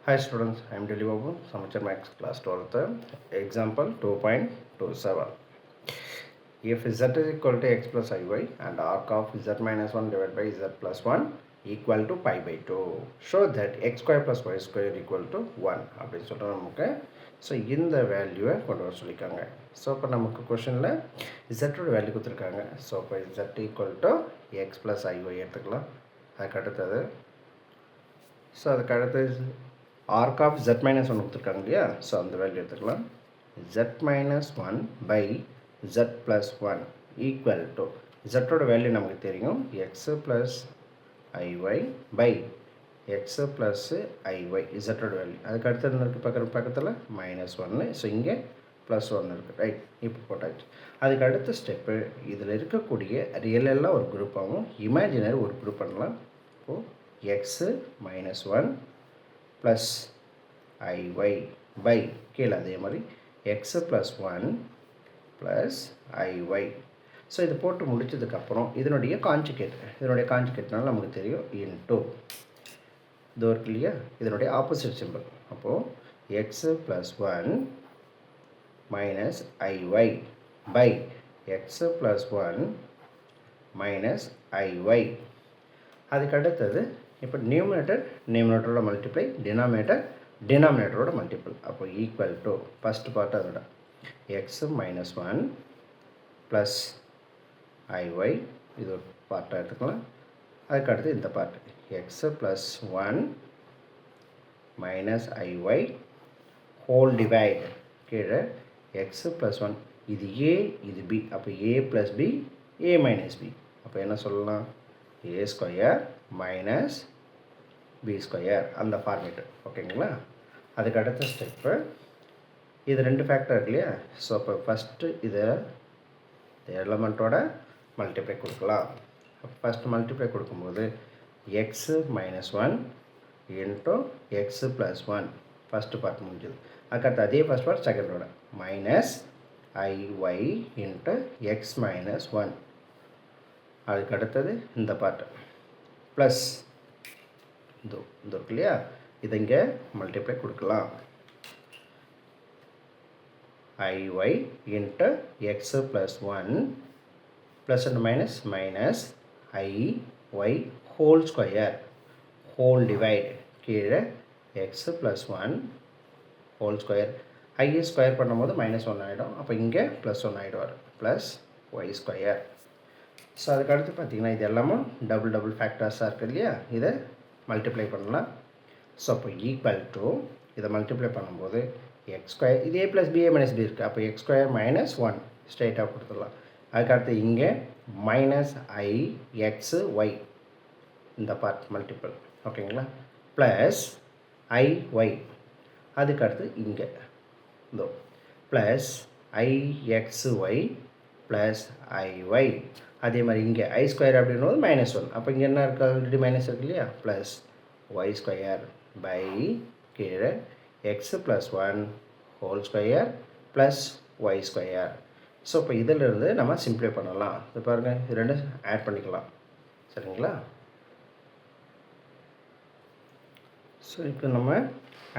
Hi students, I am Delhi Babu, Samachar Max class 12th, example 2.27. If z is equal to x plus iy and arc of z minus 1 divided by z plus 1 equal to pi by 2, show that x square plus y square equal to 1 அப்படின்னு சொல்லிட்டு நமக்கு so இந்த வேல்யூவை கொண்டு வர சொல்லியிருக்காங்க. So இப்போ நமக்கு கொஷனில் z வேல்யூ கொடுத்துருக்காங்க. ஸோ இப்போ z equal to X plus ஐஒய் எடுத்துக்கலாம். அதுக்கு அடுத்தது ஸோ அதுக்கு அடுத்தது arc of z minus 1 கொடுத்துருக்காங்க இல்லையா, ஸோ அந்த வேல்யூ எடுத்துக்கலாம். z minus 1 by z plus 1 equal to z value நமக்கு தெரியும் x plus iy by x plus iy z value. அதுக்கு அடுத்தது இருக்குது பக்கத்தில் -1, ஸோ இங்கே +1 இருக்குது, ரைட். இப்போ போட்டாச்சு. அதுக்கு அடுத்த ஸ்டெப்பு இதில் இருக்கக்கூடிய ரியல் எல்லாம் ஒரு குரூப்பாகவும் இமேஜினரி ஒரு குரூப் பண்ணலாம். இப்போது x -1 plus iy by கீழே அதே மாதிரி x plus 1 plus iy. So இது போட்டு முடிச்சதுக்கப்புறம் இதனுடைய காஞ்சுகேட்னால நமக்கு தெரியும் இன்டூ இது இருக்கு இல்லையா, இதனுடைய ஆப்போசிட் சிம்பிள். அப்போது x plus 1 minus iy by x plus 1 minus iy. அதுக்கு அடுத்தது இப்போ நியூமரேட்டரோட மல்டிப்ளை, டினாமினேட்டரோட மல்டிபிள். அப்போ ஈக்குவல் டு ஃபஸ்ட் பார்ட் அதோட எக்ஸ் மைனஸ் 1 ப்ளஸ் ஐஒய், இது ஒரு பார்ட்டாக எடுத்துக்கலாம். அதுக்கு அடுத்து இந்த part X plus 1 minus i y whole divide கீழே எக்ஸ் ப்ளஸ் 1, இது ஏ இது பி, அப்போ ஏ plus B A minus B. அப்போ என்ன சொல்லலாம், ஏ ஸ்கொயர் மைனஸ் பி ஸ்கொயர், அந்த ஃபார்மேட்டு. ஓகேங்களா. அதுக்கு அடுத்த ஸ்டெப்பு இது 2 ஃபேக்டர் இருக்கு இல்லையா, ஸோ அப்போ ஃபஸ்ட்டு இதை எலமெண்ட்டோட மல்டிப்ளை கொடுக்கலாம். ஃபஸ்ட்டு மல்டிப்ளை கொடுக்கும்போது x -1 into x plus 1 first part முடிஞ்சது. அதுக்கடுத்து அதே ஃபஸ்ட் பார்ட் செகண்டோட மைனஸ் ஐஒய் இன்ட்டு எக்ஸ் -1. அதுக்கு அடுத்தது இந்த பார்ட்டு ப்ளஸ் இது இருக்கு இல்லையா, இதை இங்கே மல்டிப்ளை கொடுக்கலாம். I y into x plus 1 plus and minus i y whole square whole divide கீழே எக்ஸு ப்ளஸ் 1 ஹோல் ஸ்கொயர். ஐயை ஸ்கொயர் பண்ணும்போது -1 ஆகிடும், அப்போ இங்கே +1 ஆகிடுவார், ப்ளஸ் ஒய் ஸ்கொயர். ஸோ அதுக்கு அடுத்து பார்த்திங்கன்னா இது எல்லாமே டபுள் ஃபேக்டர்ஸாக இருக்குது இல்லையா, இதை மல்டிப்ளை பண்ணலாம். ஸோ அப்போ ஈக்குவல் டு இதை மல்டிப்ளை பண்ணும்போது எக்ஸ் ஸ்கொயர், இது ஏ plus B A minus B இருக்குது, அப்போ எக்ஸ் ஸ்கொயர் -1 ஸ்ட்ரைட்டாக கொடுத்துடலாம். அதுக்கடுத்து இங்கே மைனஸ் ஐ எக்ஸு ஒய் இந்த பார்ட் மல்டிபிள், ஓகேங்களா, ப்ளஸ் ஐ ஒய். அதுக்கடுத்து இங்கே இதோ ப்ளஸ் ஐ எக்ஸு ஒய் ப்ளஸ் ஐ ஒய். அதே மாதிரி இங்கே ஐ ஸ்கொயர் அப்படின்னும் -1, அப்போ இங்கே என்ன இருக்குது, ஆல்ரெடி மைனஸ் இருக்கு இல்லையா, ப்ளஸ் ஒய் ஸ்கொயர் பை கீழே x plus 1 whole square plus y square. So இப்போ இதிலிருந்து நம்ம சிம்ப்ளை பண்ணலாம். இது பாருங்கள், இது ரெண்டு ஆட் பண்ணிக்கலாம், சரிங்களா. ஸோ இப்போ நம்ம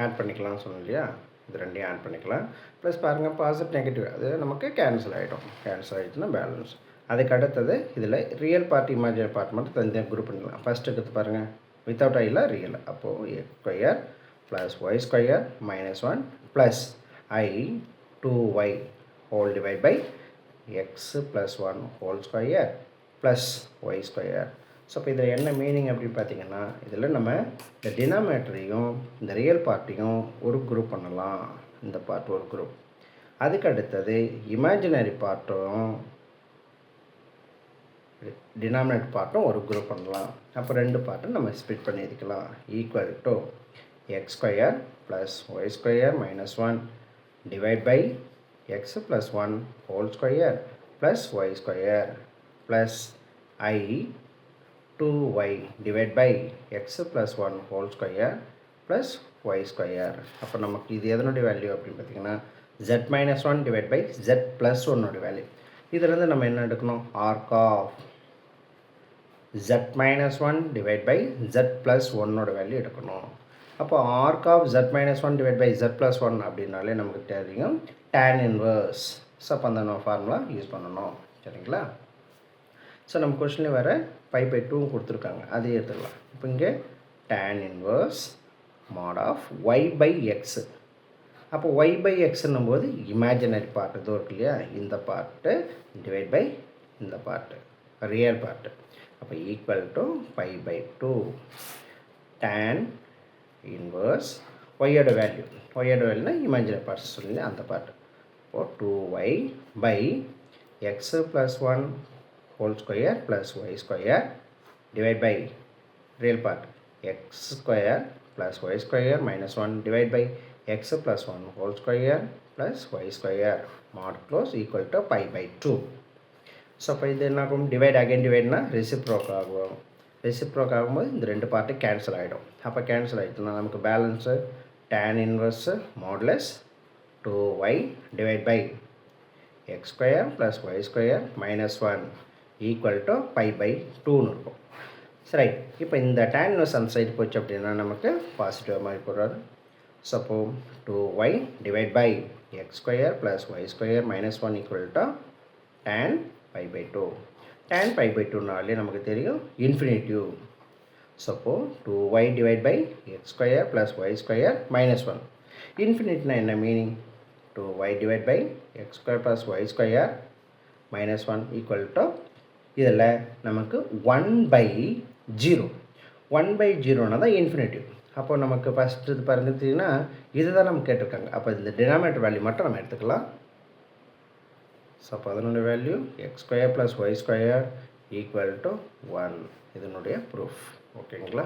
ஆட் பண்ணிக்கலாம்னு சொன்னோம் இல்லையா, இது ரெண்டையும் ஆட் பண்ணிக்கலாம். ப்ளஸ் பாருங்கள் பாசிட்டிவ் நெகட்டிவ் அது நமக்கு கேன்சல் ஆகிடுச்சுன்னா பேலன்ஸ். அதுக்கு அடுத்தது இதில் ரியல் பார்ட் இமேஜினரி பார்ட் மட்டும் தனியாக குரூப் பண்ணிக்கலாம். ஃபஸ்ட்டு எடுத்து பாருங்கள், வித்தவுட் ஐயில் ரியல். அப்போது x square plus y square -1 plus i 2y whole divide by x plus 1 whole square plus y square. So இப்போ இதில் என்ன மீனிங் அப்படின்னு பார்த்தீங்கன்னா, இதில் நம்ம இந்த டினாமினேட்டரையும் இந்த ரியல் பார்ட்டையும் ஒரு குரூப் பண்ணலாம், இந்த பார்ட் ஒரு குரூப். அதுக்கு அடுத்தது இமேஜினரி பார்ட்டும் டினாமினேட்டர் பார்ட்டும் ஒரு குரூப் பண்ணலாம். அப்போ 2 பார்ட்டும் நம்ம ஸ்ப்ளிட் பண்ணி எடுக்கலாம். Equal to x square plus y square -1 divide by x plus 1 whole square plus y square plus i 2y divide by x plus 1 whole square plus y square. அப்போ நமக்கு இது எதனுடைய வேல்யூ அப்படின்னு பார்த்தீங்கன்னா z -1 divide by z plus 1 value. இதிலேருந்து நம்ம என்ன எடுக்கணும், arc of z minus 1 divided by z plus 1 value எடுக்கணும். அப்போ arc of z minus 1 divided by z plus 1 அப்படின்னாலே நமக்கு தெரியும் tan inverse. ஸோ அப்போ அந்த நம்ம ஃபார்முலா யூஸ் பண்ணணும். சரிங்களா? ஸோ நம்ம கொஸ்டினில் வேறு 5/2 கொடுத்துருக்காங்க, அதையே எடுத்துக்கலாம். இப்போ இங்கே tan inverse mod of y by x. அப்போ y by xன்னும் போது இமேஜினரி பார்ட் இதோ இருக்கு இல்லையா, இந்த பார்ட்டு டிவைட் பை இந்த பார்ட்டு ரியல் பார்ட்டு. அப்போ ஈக்குவல் டு 5/2 tan inverse ஒய்யோட வேல்யூனா இமேஜினரி பார்ட்ஸ் சொல்லி அந்த பார்ட்டு. இப்போ 2y by x plus 1 whole square plus y square divide by real part x square plus y square minus 1 divide by x plus 1 whole square plus y square mod close equal to 5/2. So இப்போ இது என்ன ஆகும், divide again டிவைட்னா ரெசிப்ரோக் ஆகும். ரெசிப்ரோக் ஆகும்போது இந்த ரெண்டு part cancel ஆகிடும். அப்போ கேன்சல் ஆகிடுச்சுன்னா நமக்கு balance tan inverse modulus 2y divide by x square plus y square minus 1 equal to 5/2ன்னு இருக்கும். சரி, இப்போ இந்த tan inverse அந்த சைடு போச்சு அப்படின்னா நமக்கு பாசிட்டிவ் மாதிரி போடுறாரு. ஸோ அப்போ 2y divide by x square plus y square minus 1 equal to tan 5/2. tan 5/2னாலே நமக்கு தெரியும் இன்ஃபினிட்டிவ். ஸோ அப்போ 2y divide by x square plus y square minus 1. இன்ஃபினிட்னா என்ன meaning, 2y divide by x square plus y square minus 1 equal to இதில் நமக்கு 1/0. 1/0னா தான் infinitive. அப்போ நமக்கு first இது பார்த்தீங்கன்னா இதுதான் நம்ம கேட்டிருக்காங்க. அப்போ இந்த டினாமினேட்டர் வேல்யூ மட்டும் நம்ம எடுத்துக்கலாம். ஸோ அப்போ அதனுடைய value x square plus y square equal to 1. இதனுடைய ப்ரூஃப். ஓகேங்களா?